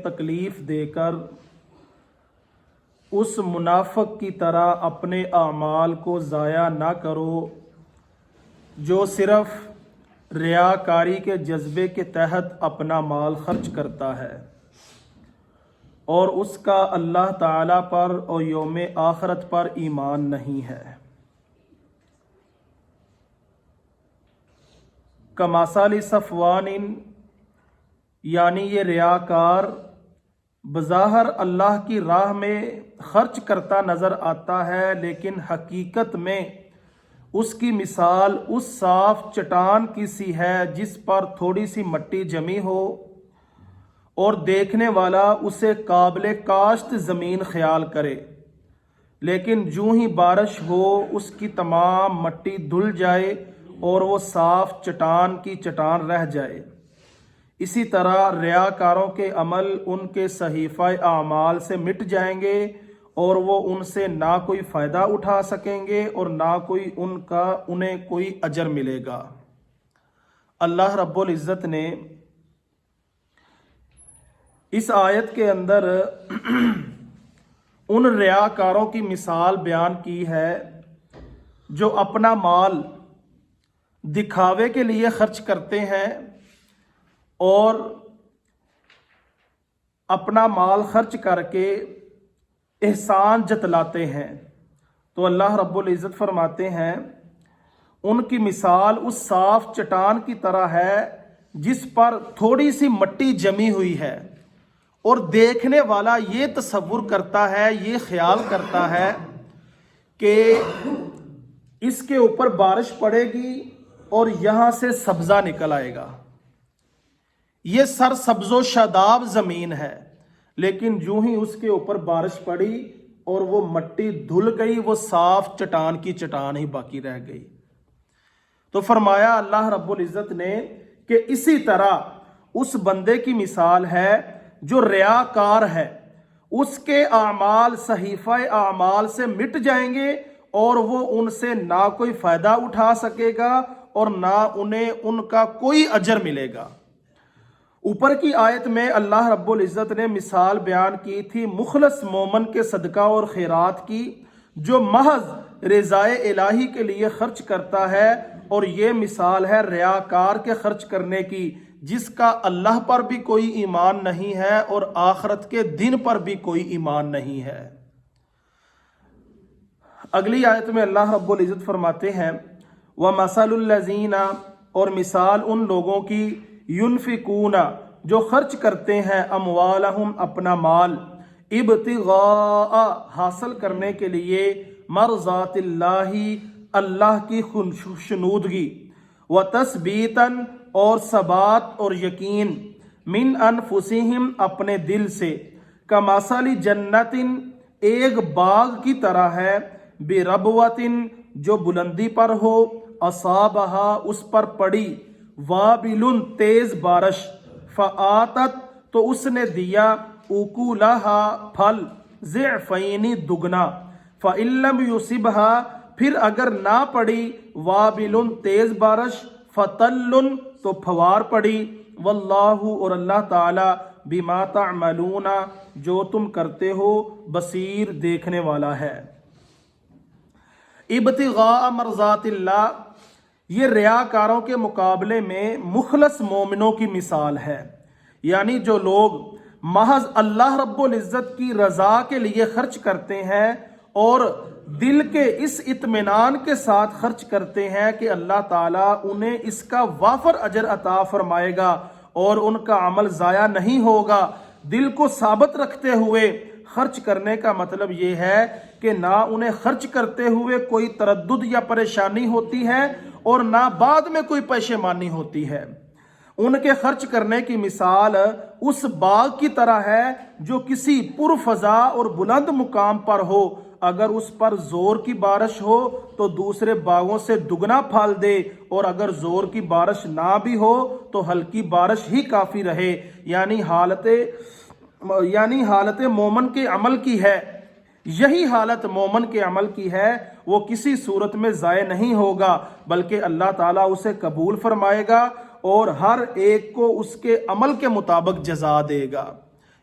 تکلیف دے کر اس منافق کی طرح اپنے اعمال کو ضائع نہ کرو جو صرف ریاکاری کے جذبے کے تحت اپنا مال خرچ کرتا ہے اور اس کا اللہ تعالیٰ پر اور یوم آخرت پر ایمان نہیں ہے۔ کمثل صفوان، یعنی یہ ریاکار بظاہر اللہ کی راہ میں خرچ کرتا نظر آتا ہے، لیکن حقیقت میں اس کی مثال اس صاف چٹان کی سی ہے جس پر تھوڑی سی مٹی جمی ہو اور دیکھنے والا اسے قابل کاشت زمین خیال کرے، لیکن جو ہی بارش ہو اس کی تمام مٹی دھل جائے اور وہ صاف چٹان کی چٹان رہ جائے۔ اسی طرح ریاکاروں کے عمل ان کے صحیفہ اعمال سے مٹ جائیں گے اور وہ ان سے نہ کوئی فائدہ اٹھا سکیں گے اور نہ کوئی انہیں کوئی اجر ملے گا۔ اللہ رب العزت نے اس آیت کے اندر ان ریاکاروں کی مثال بیان کی ہے جو اپنا مال دکھاوے کے لیے خرچ کرتے ہیں اور اپنا مال خرچ کر کے احسان جتلاتے ہیں۔ تو اللہ رب العزت فرماتے ہیں ان کی مثال اس صاف چٹان کی طرح ہے جس پر تھوڑی سی مٹی جمی ہوئی ہے اور دیکھنے والا یہ تصور کرتا ہے، یہ خیال کرتا ہے کہ اس کے اوپر بارش پڑے گی اور یہاں سے سبزہ نکل آئے گا، یہ سرسبز و شاداب زمین ہے، لیکن جو ہی اس کے اوپر بارش پڑی اور وہ مٹی دھل گئی، وہ صاف چٹان کی چٹان ہی باقی رہ گئی۔ تو فرمایا اللہ رب العزت نے کہ اسی طرح اس بندے کی مثال ہے جو ریاکار ہے، اس کے اعمال صحیفہ اعمال سے مٹ جائیں گے اور وہ ان سے نہ کوئی فائدہ اٹھا سکے گا اور نہ انہیں ان کا کوئی اجر ملے گا۔ اوپر کی آیت میں اللہ رب العزت نے مثال بیان کی تھی مخلص مومن کے صدقہ اور خیرات کی، جو محض رضائے الہی کے لیے خرچ کرتا ہے، اور یہ مثال ہے ریاکار کے خرچ کرنے کی جس کا اللہ پر بھی کوئی ایمان نہیں ہے اور آخرت کے دن پر بھی کوئی ایمان نہیں ہے۔ اگلی آیت میں اللہ رب العزت فرماتے ہیں وَمَثَلُ الَّذِينَ، اور مثال ان لوگوں کی يُنفِقُونَ جو خرچ کرتے ہیں اموالہم اپنا مال ابتغاء حاصل کرنے کے لیے مرضات اللہ اللہ کی خوشنودگی وتثبیتاً اور ثبات اور یقین من انفسہم اپنے دل سے کمثل جنت ایک باغ کی طرح ہے بربوۃ جو بلندی پر ہو اصابہا اس پر پڑی وابل تیز بارش فآتت تو اس نے دیا اکولہا پھل ضعفین دگنا فإن لم یصبھا پھر اگر نہ پڑی وابل تیز بارش فتل تو پھوار پڑی واللہ اور اللہ تعالی بما تعملون جو تم کرتے ہو بصیر دیکھنے والا ہے۔ ابتغاء مرضات اللہ یہ ریاکاروں کے مقابلے میں مخلص مومنوں کی مثال ہے، یعنی جو لوگ محض اللہ رب العزت کی رضا کے لیے خرچ کرتے ہیں اور دل کے اس اطمینان کے ساتھ خرچ کرتے ہیں کہ اللہ تعالیٰ انہیں اس کا وافر اجر عطا فرمائے گا اور ان کا عمل ضائع نہیں ہوگا، دل کو ثابت رکھتے ہوئے خرچ کرنے کا مطلب یہ ہے کہ نہ انہیں خرچ کرتے ہوئے کوئی تردد یا پریشانی ہوتی ہے اور نہ بعد میں کوئی پشیمانی ہوتی ہے۔ ان کے خرچ کرنے کی مثال اس باغ کی طرح ہے جو کسی پرفضا اور بلند مقام پر ہو، اگر اس پر زور کی بارش ہو تو دوسرے باغوں سے دگنا پھل دے، اور اگر زور کی بارش نہ بھی ہو تو ہلکی بارش ہی کافی رہے، یعنی حالت مومن کے عمل کی ہے، یہی حالت مومن کے عمل کی ہے، وہ کسی صورت میں ضائع نہیں ہوگا بلکہ اللہ تعالیٰ اسے قبول فرمائے گا اور ہر ایک کو اس کے عمل کے مطابق جزا دے گا۔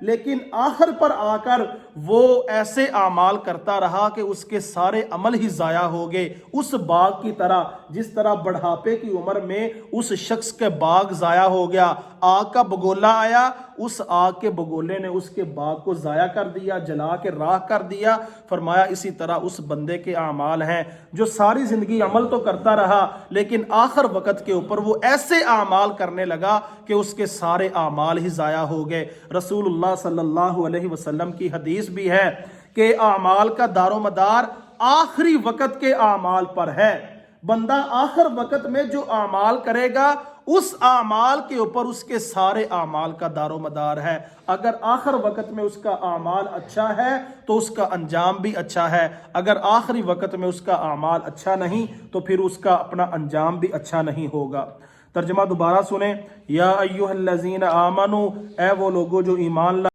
لیکن آخر پر آ کر وہ ایسے اعمال کرتا رہا کہ اس کے سارے عمل ہی ضائع ہو گئے، اس باغ کی طرح جس طرح بڑھاپے کی عمر میں اس شخص کے باغ ضائع ہو گیا، آگ کا بگولا آیا، اس آگ کے بگولے نے اس کے باغ کو ضائع کر دیا، جلا کے راکھ کر دیا۔ فرمایا اسی طرح اس بندے کے اعمال ہیں جو ساری زندگی عمل تو کرتا رہا لیکن آخر وقت کے اوپر وہ ایسے اعمال کرنے لگا کہ اس کے سارے اعمال ہی ضائع ہو گئے۔ رسول اللہ صلی اللہ علیہ وسلم کی حدیث بھی ہے کہ اعمال کا دار و مدار آخری وقت کے اعمال پر ہے۔ بندہ آخر وقت میں جو اعمال کرے گا اس اعمال کے اوپر اس کے سارے اعمال کا دار و مدار ہے۔ اگر آخر وقت میں اس کا اعمال اچھا ہے تو اس کا انجام بھی اچھا ہے، اگر آخری وقت میں اس کا اعمال اچھا نہیں تو پھر اس کا اپنا انجام بھی اچھا نہیں ہوگا۔ ترجمہ دوبارہ سنیں۔ یا ایھا الذین آمنو، اے وہ لوگو جو ایمان